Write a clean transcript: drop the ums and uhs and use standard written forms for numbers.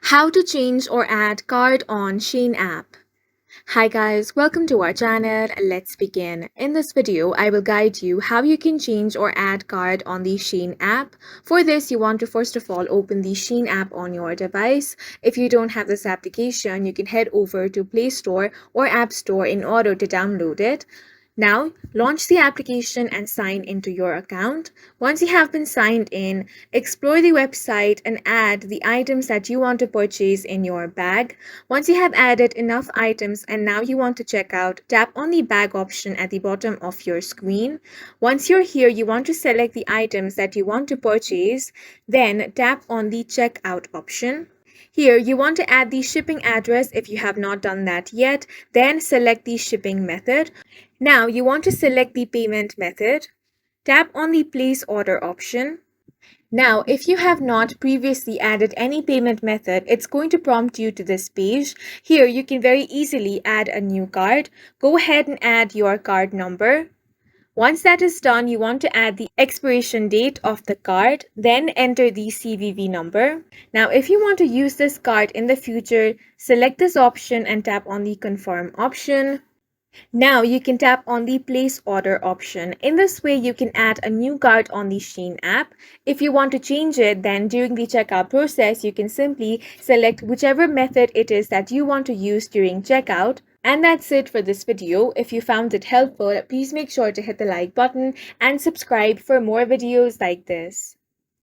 How to change or add card on Shein app. Hi guys, welcome to our channel. Let's begin. In this video, I will guide you how you can change or add card on the Shein app. For this, you want to first of all open the Shein app on your device. If you don't have this application, you can head over to Play Store or App Store in order to download it. Now, launch the application and sign into your account. Once you have been signed in, explore the website and add the items that you want to purchase in your bag. Once you have added enough items and now you want to check out, tap on the bag option at the bottom of your screen. Once you're here, you want to select the items that you want to purchase, then tap on the checkout option. Here, you want to add the shipping address if you have not done that yet, then select the shipping method. Now, you want to select the payment method. Tap on the place order option. Now, if you have not previously added any payment method, it's going to prompt you to this page. Here, you can very easily add a new card. Go ahead and add your card number. Once that is done, you want to add the expiration date of the card, then enter the CVV number. Now, if you want to use this card in the future, select this option and tap on the confirm option. Now you can tap on the place order option. In this way, you can add a new card on the Shein app. If you want to change it, then during the checkout process, you can simply select whichever method it is that you want to use during checkout. And that's it for this video. If you found it helpful, please make sure to hit the like button and subscribe for more videos like this.